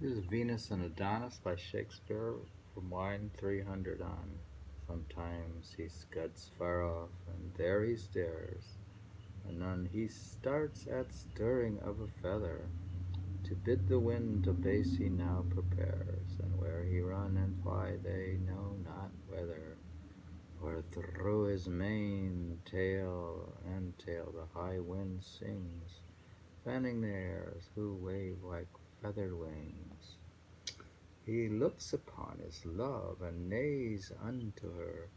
This is Venus and Adonis by Shakespeare from line 300 on. Sometimes he scuds far off, and there he stares. Anon he starts at stirring of a feather. To bid the wind abase he now prepares, and where he run and fly they know not whether. For through his mane, tail, and tail the high wind sings, fanning the airs who wave like feathered wings. He looks upon his love and neighs unto her.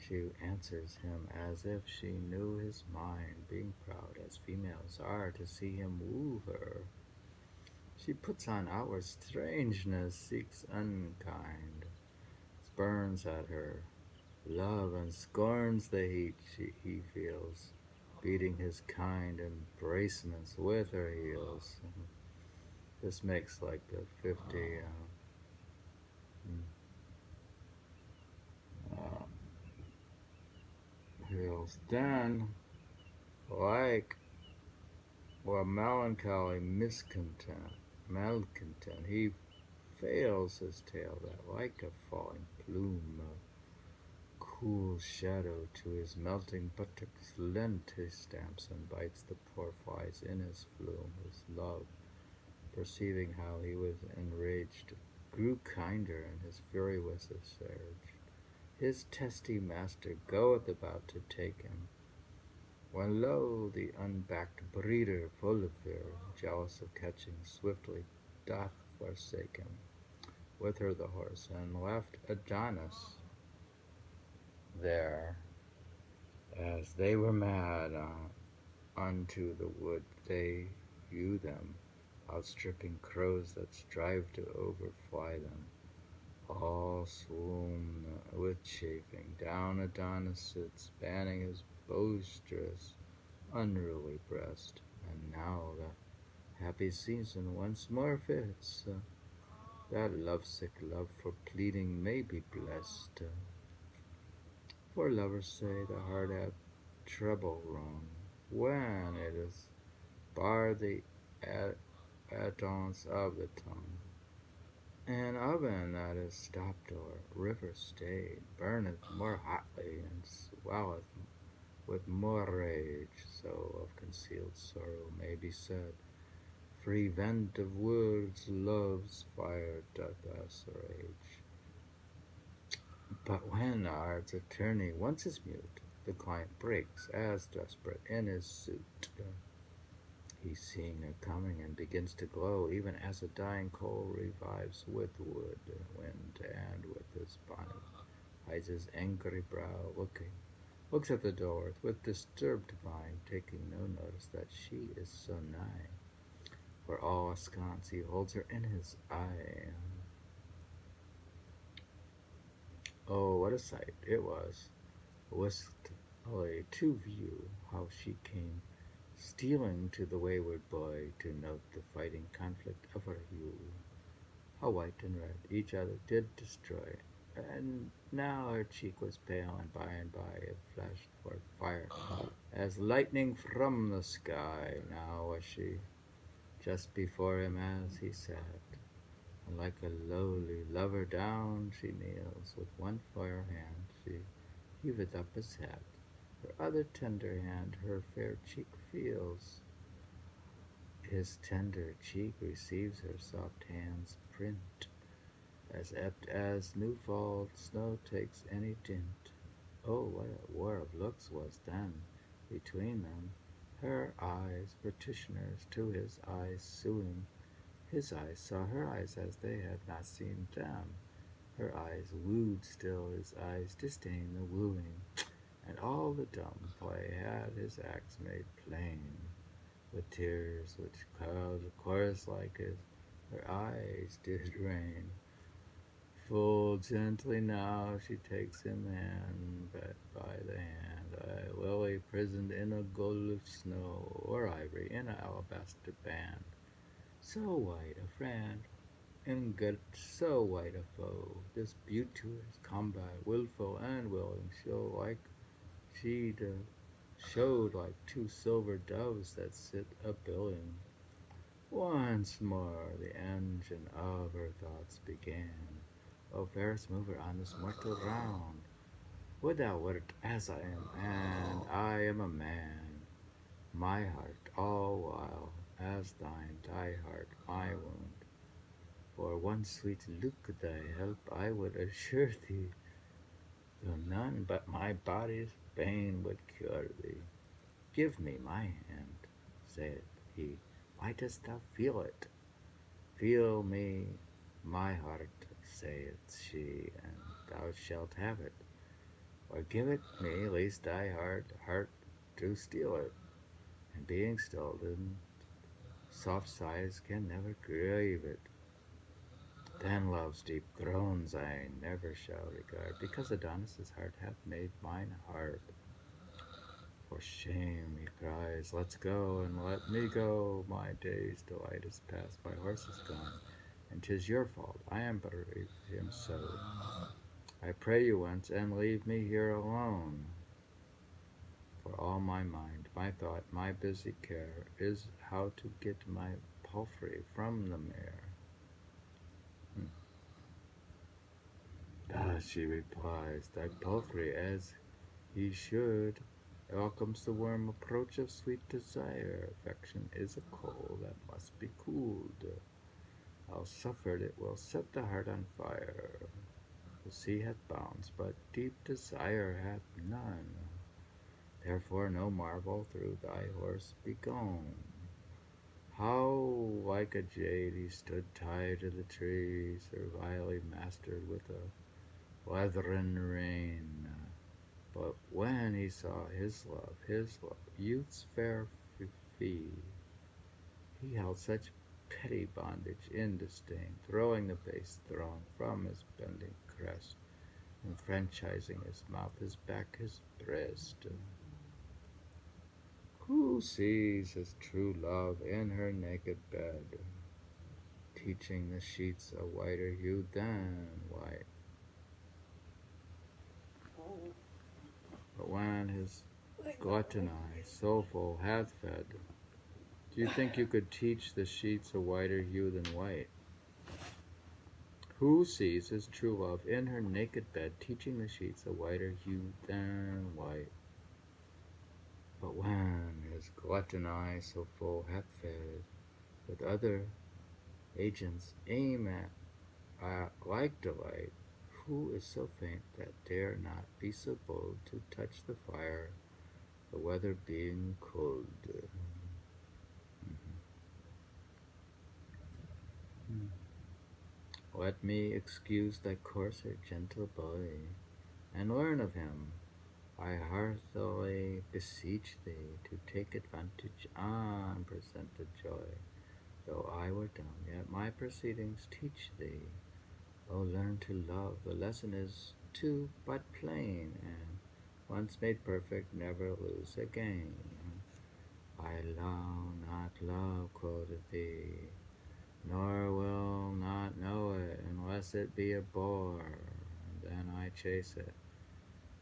She answers him as if she knew his mind, being proud as females are to see him woo her. She puts on outward strangeness, seeks unkind, spurns at her love and scorns the heat he feels, beating his kind embracements with her heels. This makes like the 50 uh, heels. Then, like or melancholy malcontent, he fails his tail that like a falling plume, a cool shadow to his melting buttocks lent his stamps and bites the poor flies in his flume. His love, perceiving how he was enraged, grew kinder, and his fury was assuaged. His testy master goeth about to take him, when lo, the unbacked breeder, full of fear, jealous of catching, swiftly doth forsake him. With her the horse, and left Adonis there. As they were mad, unto the wood they hew them, outstripping crows that strive to overfly them. All swoon with chafing. Down Adonis sits, banning his boisterous, unruly breast. And now the happy season once more fits. That lovesick love for pleading may be blessed. For lovers say the heart hath treble wrong, when it is barred the utterance of the tongue. An oven that is stopped or river stayed burneth more hotly and swelleth with more rage. So of concealed sorrow may be said, free vent of words love's fire doth assuage. But when Ard's attorney once is mute, the client breaks as desperate in his suit. He seeing her coming and begins to glow, even as a dying coal revives with wood, wind, and with his bonnet hides his angry brow, looks at the door with disturbed mind, taking no notice that she is so nigh. For all askance he holds her in his eye. Oh, what a sight it was, wistfully to view how she came stealing to the wayward boy to note the fighting conflict of her hue. How white and red each other did destroy, and now her cheek was pale, and by it flashed forth fire, as lightning from the sky. Now was she just before him as he sat, and like a lowly lover down she kneels, with one fair hand she heaveth up his hat, her other tender hand her fair cheek feels. His tender cheek receives her soft hand's print, as apt as new-falled snow takes any tint. Oh, what a war of looks was then between them! Her eyes petitioners to his eyes suing, his eyes saw her eyes as they had not seen them. Her eyes wooed still, his eyes disdained the wooing, and all the dumb play had his acts made plain. With tears which cloud chorus like as her eyes did rain. Full gently now she takes him hand by the hand, a lily prisoned in a gold of snow, or ivory in a alabaster band. So white a friend, in good so white a foe, this beauteous combat, wilful and willing, showed like two silver doves that sit a billing. Once more the engine of her thoughts began. O fairest mover on this mortal round, would thou wert as I am, and I am a man. My heart all while as thine, thy heart my wound. For one sweet look thy help I would assure thee, though none but my body's pain would cure thee. Give me my hand, said he. Why dost thou feel it? Feel me, my heart, saith she, and thou shalt have it. Or give it me, lest thy heart do steal it. And being stolen, soft sighs can never grieve it. Then love's deep groans I never shall regard, because Adonis's heart hath made mine hard. For shame, he cries, let's go, and let me go. My day's delight is past, my horse is gone, and 'tis your fault, I am bereaved him so. I pray you once, and leave me here alone. For all my mind, my thought, my busy care is how to get my palfrey from the mare. Thus she replies, thy palfrey as he should welcomes the warm approach of sweet desire. Affection is a coal that must be cooled. How suffered it will set the heart on fire. The sea hath bounds, but deep desire hath none. Therefore no marvel through thy horse be gone. How like a jade he stood tied to the tree, servilely mastered with a leathern rein. But when he saw his love, youth's fair fee, he held such petty bondage in disdain, throwing the base throne from his bending crest, enfranchising his mouth, his back, his breast. Who sees his true love in her naked bed, teaching the sheets a whiter hue than white? But when his glutton eye, soulful, hath fed, do you think you could teach the sheets a whiter hue than white? Who sees his true love in her naked bed, teaching the sheets a whiter hue than white? But when his glutton eye so full hath fed, with other agents aim at like delight, who is so faint that dare not be so bold to touch the fire, the weather being cold? Let me excuse thy coarser, gentle boy, and learn of him. I heartily beseech thee to take advantage on presented joy. Though I were dumb, yet my proceedings teach thee. Oh, learn to love, the lesson is too but plain, and once made perfect, never lose again. I not love, quoth thee, nor will not know it, unless it be a bore, and then I chase it.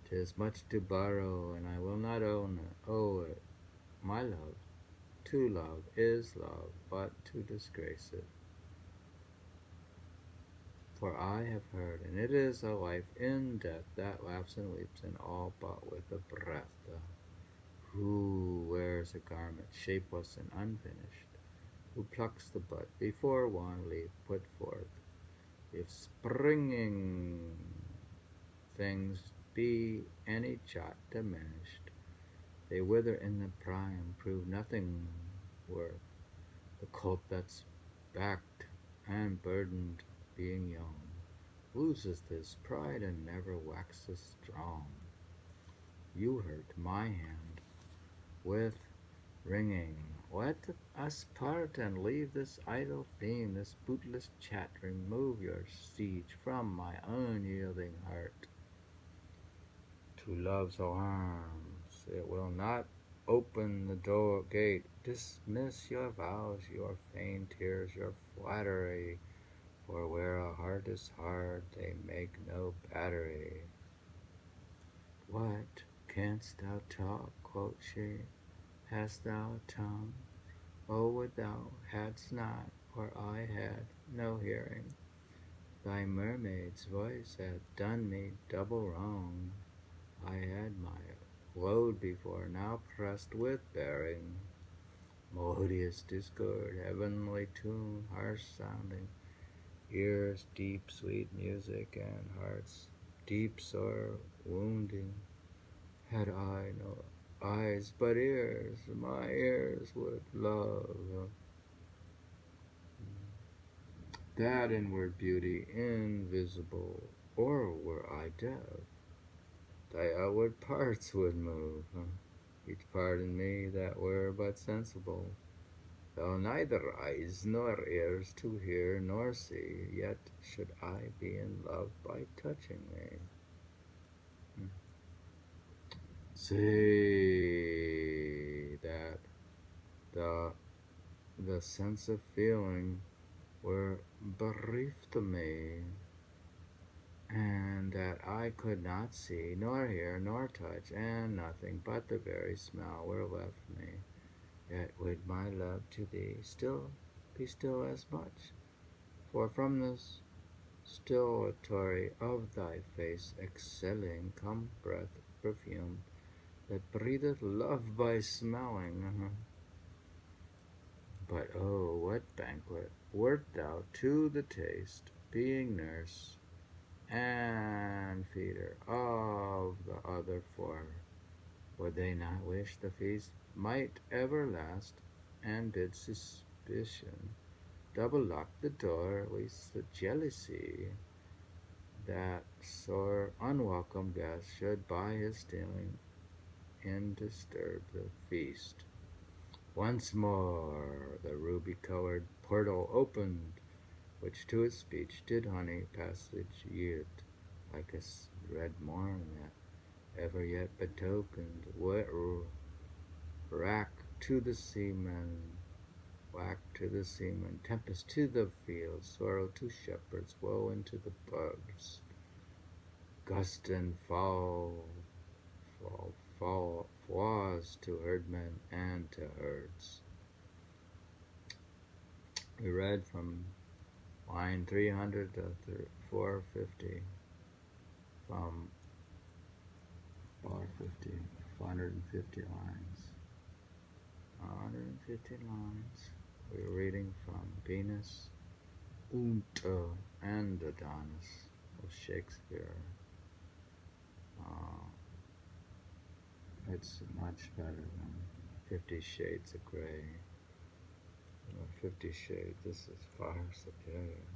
'Tis much to borrow, and I will not owe it. My love, to love is love, but to disgrace it. For I have heard, and it is a life in death that laughs and weeps, and all but with a breath. Who wears a garment shapeless and unfinished? Who plucks the bud before one leaf put forth? If springing things be any jot diminished, they wither in the prime, prove nothing worth. The colt that's backed and burdened, being young, loses this pride and never waxes strong. You hurt my hand with ringing. Let us part and leave this idle theme, this bootless chat. Remove your siege from my unyielding heart. To love's alarms it will not open the door gate. Dismiss your vows, your feigned tears, your flattery, for where a heart is hard, they make no battery. What, canst thou talk, quoth she, hast thou a tongue? O would thou hadst not, or I had no hearing, thy mermaid's voice hath done me double wrong. I had my load before, now pressed with bearing. Melodious discord, heavenly tune, harsh sounding, ears deep sweet music, and hearts deep sore wounding. Had I no eyes but ears, my ears would love that inward beauty invisible, or were I deaf, thy outward parts would move, each part in me that were but sensible, though neither eyes nor ears to hear nor see, yet should I be in love by touching thee. See that the the sense of feeling were bereft of me, and that I could not see, nor hear, nor touch, and nothing but the very smell were left me. Yet would my love to thee still be still as much, for from this stillatory of thy face exhaling come breath perfume that breatheth love by smelling. But oh, what banquet wert thou to the taste, being nurse and feeder of the other four? Would they not wish the feast might ever last, and did suspicion double lock the door lest the jealousy that sore unwelcome guest should by his stealing in disturb the feast? Once more the ruby-colored portal opened, which to his speech did honey passage yield, like a red morn that ever yet betokened wrack to the seaman, whack to the seaman, tempest to the fields, sorrow to shepherds, woe into the bugs, gust and flaws to herdmen and to herds. We read from line 300 to 450, from 450, 450 lines. 150 lines. We're reading from Venus und and Adonis of Shakespeare. It's much better than 50 Shades of Grey. 50 Shades, this is far superior.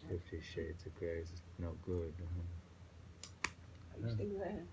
50 Shades of Grey is no good. Are you still there?